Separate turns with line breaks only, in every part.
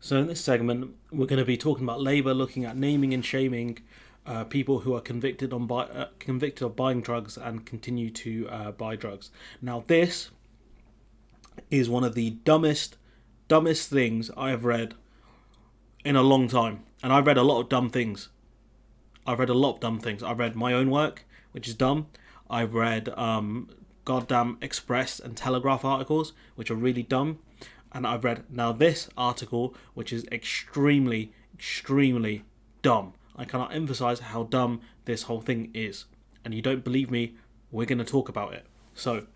So in this segment, we're going to be talking about Labour looking at naming and shaming people who are convicted of buying drugs and continue to buy drugs. Now, this is one of the dumbest things I have read in a long time, and I've read a lot of dumb things. I've read my own work, which is dumb. I've read goddamn Express and Telegraph articles, which are really dumb. And I've read now this article, which is extremely dumb. I cannot emphasize how dumb this whole thing is. And you don't believe me, we're going to talk about it. So,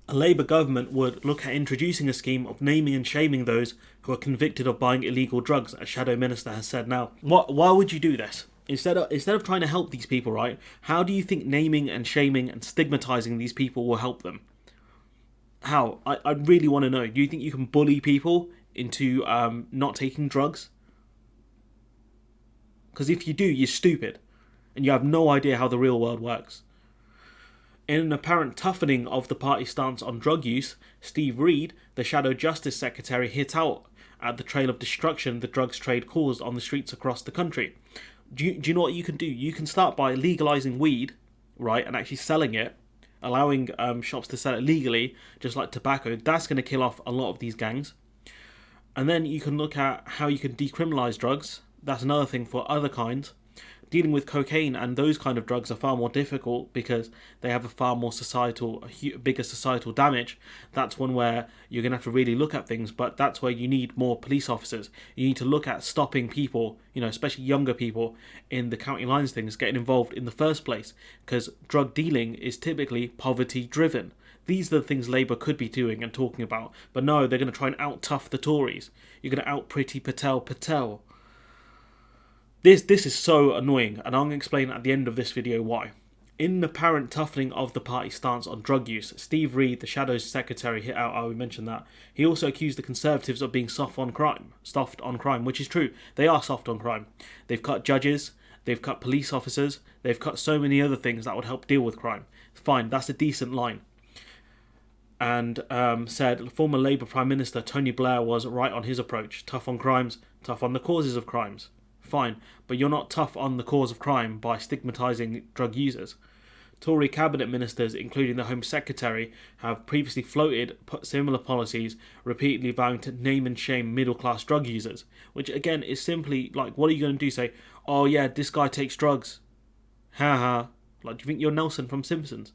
a Labour government would look at introducing a scheme of naming and shaming those who are convicted of buying illegal drugs, a shadow minister has said. Now, why would you do this? Instead of trying to help these people, right? How do you think naming and shaming and stigmatizing these people will help them? How? I really want to know. Do you think you can bully people into not taking drugs? Because if you do, you're stupid. And you have no idea how the real world works. In an apparent toughening of the party's stance on drug use, Steve Reed, the Shadow Justice Secretary, hit out at the trail of destruction the drugs trade caused on the streets across the country. Do you know what you can do? You can start by legalising weed, right, and actually selling it, allowing shops to sell it legally, just like tobacco. That's going to kill off a lot of these gangs. And then you can look at how you can decriminalise drugs. That's another thing for other kinds. Dealing with cocaine and those kind of drugs are far more difficult because they have a far more bigger societal damage. That's one where you're going to have to really look at things, but that's where you need more police officers. You need to look at stopping people, especially younger people in the county lines things, getting involved in the first place, because drug dealing is typically poverty driven. These are the things Labour could be doing and talking about, but no, they're going to try and out-tough the Tories. You're going to out-Priti Patel. This is so annoying, and I'm going to explain at the end of this video why. In an apparent toughening of the party's stance on drug use, Steve Reed, the Shadows Secretary, hit out. We mentioned that. He also accused the Conservatives of being soft on crime, which is true. They are soft on crime. They've cut judges, they've cut police officers, they've cut so many other things that would help deal with crime. Fine, that's a decent line. And said former Labour Prime Minister Tony Blair was right on his approach. Tough on crimes, tough on the causes of crimes. Fine, but you're not tough on the cause of crime by stigmatising drug users. Tory cabinet ministers, including the Home Secretary, have previously floated similar policies, repeatedly vowing to name and shame middle-class drug users, which again is simply like, what are you going to do? Say, oh yeah, this guy takes drugs. Ha ha. Like, do you think you're Nelson from Simpsons?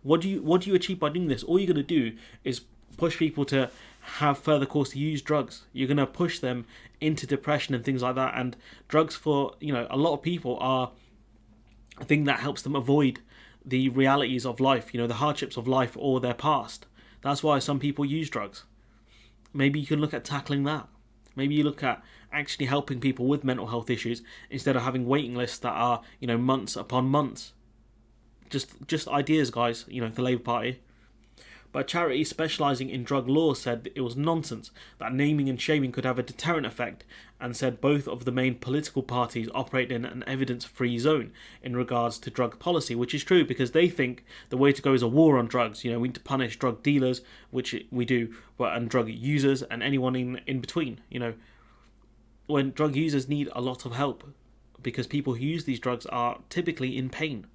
What do you achieve by doing this? All you're going to do is push people to have further cause to use drugs. You're going to push them into depression and things like that. And drugs for, a lot of people are a thing that helps them avoid the realities of life, the hardships of life or their past. That's why some people use drugs. Maybe you can look at tackling that. Maybe you look at actually helping people with mental health issues instead of having waiting lists that are, months upon months. Just ideas, guys, the Labour Party. But a charity specialising in drug law said it was nonsense, that naming and shaming could have a deterrent effect, and said both of the main political parties operate in an evidence-free zone in regards to drug policy, which is true because they think the way to go is a war on drugs. We need to punish drug dealers, which we do, and drug users and anyone in between. When drug users need a lot of help because people who use these drugs are typically in pain.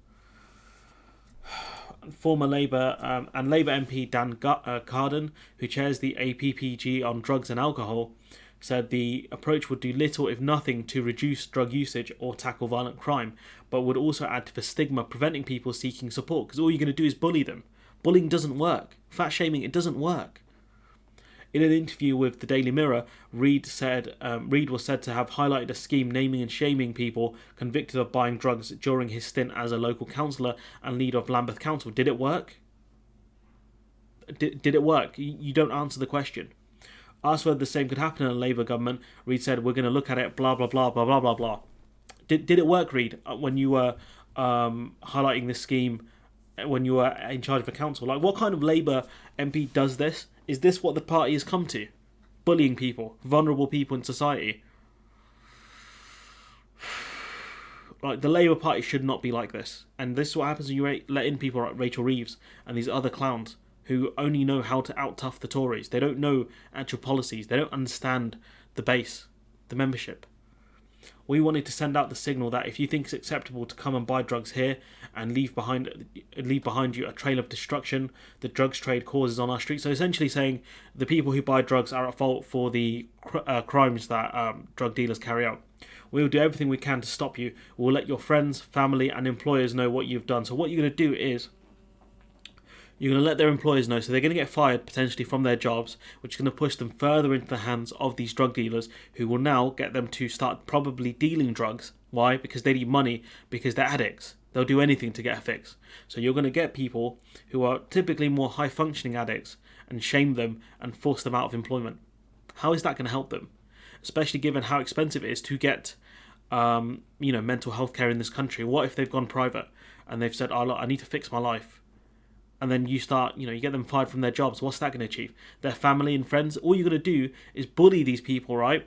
Former Labour and Labour MP Dan Carden, who chairs the APPG on drugs and alcohol, said the approach would do little if nothing to reduce drug usage or tackle violent crime, but would also add to the stigma preventing people seeking support, because all you're going to do is bully them. Bullying doesn't work. Fat shaming, it doesn't work. In an interview with the Daily Mirror, Reed was said to have highlighted a scheme naming and shaming people convicted of buying drugs during his stint as a local councillor and leader of Lambeth Council. Did it work? Did it work? You don't answer the question. Asked whether the same could happen in a Labour government, Reed said, we're going to look at it, blah, blah, blah, blah, blah, blah, blah. Did it work, Reed, when you were highlighting this scheme, when you were in charge of a council? Like, what kind of Labour MP does this? Is this what the party has come to? Bullying people, vulnerable people in society. Like, the Labour Party should not be like this. And this is what happens when you let in people like Rachel Reeves and these other clowns who only know how to out-tough the Tories. They don't know actual policies. They don't understand the base, the membership. We wanted to send out the signal that if you think it's acceptable to come and buy drugs here and leave behind you a trail of destruction the drugs trade causes on our streets. So essentially saying the people who buy drugs are at fault for the crimes that drug dealers carry out. We will do everything we can to stop you. We'll let your friends, family and employers know what you've done. So what you're going to do is you're going to let their employers know, so they're going to get fired potentially from their jobs, which is going to push them further into the hands of these drug dealers, who will now get them to start probably dealing drugs. Why? Because they need money, because they're addicts. They'll do anything to get a fix. So you're going to get people who are typically more high-functioning addicts and shame them and force them out of employment. How is that going to help them? Especially given how expensive it is to get mental health care in this country. What if they've gone private and they've said, oh, look, I need to fix my life? And then you get them fired from their jobs. What's that going to achieve? Their family and friends. All you're going to do is bully these people, right?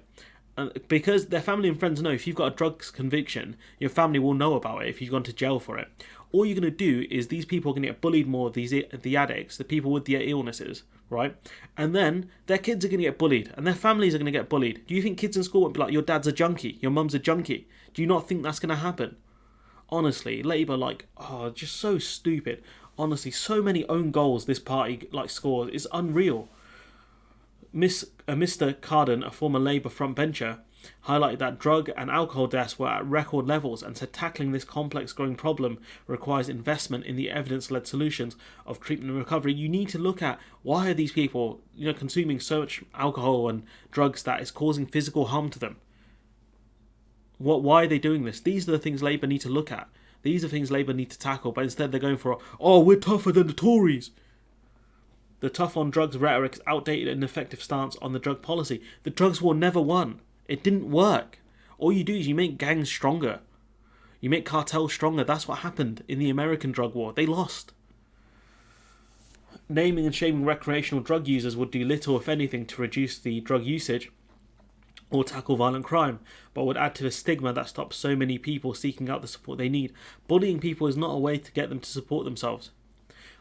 Because their family and friends know if you've got a drugs conviction, your family will know about it if you've gone to jail for it. All you're going to do is these people are going to get bullied more, the addicts, the people with the illnesses, right? And then their kids are going to get bullied and their families are going to get bullied. Do you think kids in school won't be like, your dad's a junkie, your mum's a junkie? Do you not think that's going to happen? Honestly, Labour, just so stupid. Honestly, so many own goals this party scores is unreal. Mr. Carden, a former Labour frontbencher, highlighted that drug and alcohol deaths were at record levels and said tackling this complex growing problem requires investment in the evidence-led solutions of treatment and recovery. You need to look at why are these people consuming so much alcohol and drugs that is causing physical harm to them. Why are they doing this? These are the things Labour need to look at. These are things Labour need to tackle, but instead they're going for, we're tougher than the Tories. The tough on drugs rhetoric is outdated and ineffective stance on the drug policy. The drugs war never won. It didn't work. All you do is you make gangs stronger. You make cartels stronger. That's what happened in the American drug war. They lost. Naming and shaming recreational drug users would do little, if anything, to reduce the drug usage or tackle violent crime, but would add to the stigma that stops so many people seeking out the support they need. Bullying people is not a way to get them to support themselves.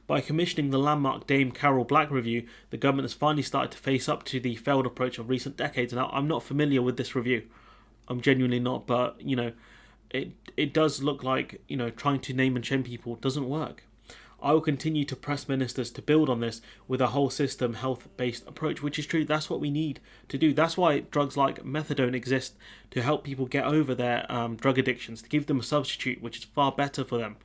By commissioning the landmark Dame Carol Black review, the government has finally started to face up to the failed approach of recent decades. Now, I'm not familiar with this review. I'm genuinely not, but, it does look like, trying to name and shame people doesn't work. I will continue to press ministers to build on this with a whole system health-based approach, which is true. That's what we need to do. That's why drugs like methadone exist, to help people get over their drug addictions, to give them a substitute which is far better for them.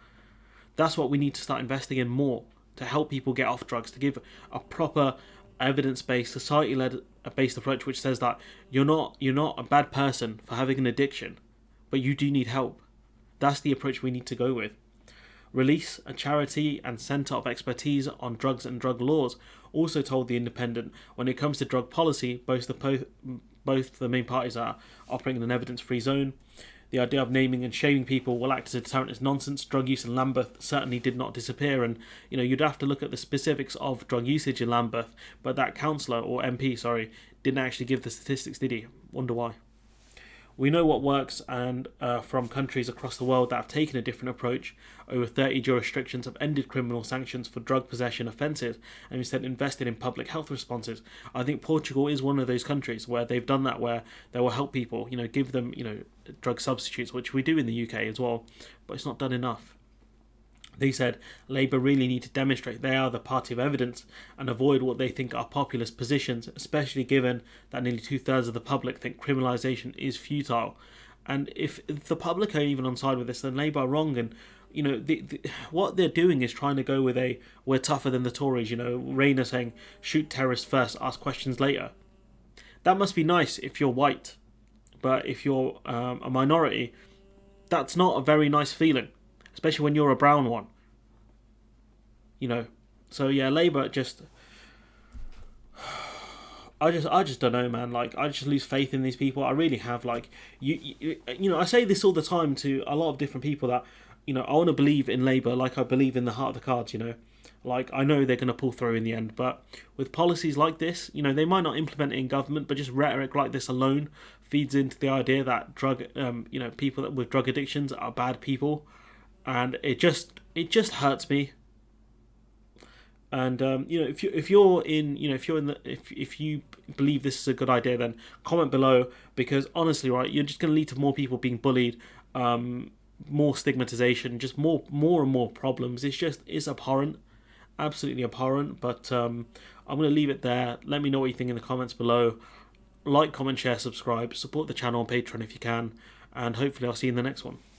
That's what we need to start investing in more, to help people get off drugs, to give a proper evidence-based, society-led based approach which says that you're not a bad person for having an addiction, but you do need help. That's the approach we need to go with. Release, a charity and centre of expertise on drugs and drug laws, also told The Independent, when it comes to drug policy, both the main parties are operating in an evidence-free zone. The idea of naming and shaming people will act as a deterrent is nonsense. Drug use in Lambeth certainly did not disappear, and you'd have to look at the specifics of drug usage in Lambeth, but that councillor, or MP, didn't actually give the statistics, did he? Wonder why. We know what works, and from countries across the world that have taken a different approach, over 30 jurisdictions have ended criminal sanctions for drug possession offences and instead invested in public health responses. I think Portugal is one of those countries where they've done that, where they will help people, give them, drug substitutes, which we do in the UK as well, but it's not done enough. They said Labour really need to demonstrate they are the party of evidence and avoid what they think are populist positions, especially given that nearly 2/3 of the public think criminalisation is futile. And if the public are even on side with this, then Labour are wrong. And what they're doing is trying to go with we're tougher than the Tories. Rayner saying shoot terrorists first, ask questions later. That must be nice if you're white, but if you're a minority, that's not a very nice feeling. Especially when you're a brown one. So yeah, Labour just... I just don't know, man. I just lose faith in these people. I really have. I say this all the time to a lot of different people that, I want to believe in Labour like I believe in the heart of the cards, I know they're going to pull through in the end, but with policies like this, they might not implement it in government, but just rhetoric like this alone feeds into the idea that people with drug addictions are bad people. And it just hurts me. And if you're in, if you believe this is a good idea, then comment below, because honestly, right, you're just going to lead to more people being bullied, more stigmatization, just more and more problems. It's abhorrent, absolutely abhorrent. But I'm going to leave it there. Let me know what you think in the comments below. Like, comment, share, subscribe, support the channel on Patreon if you can, and hopefully I'll see you in the next one.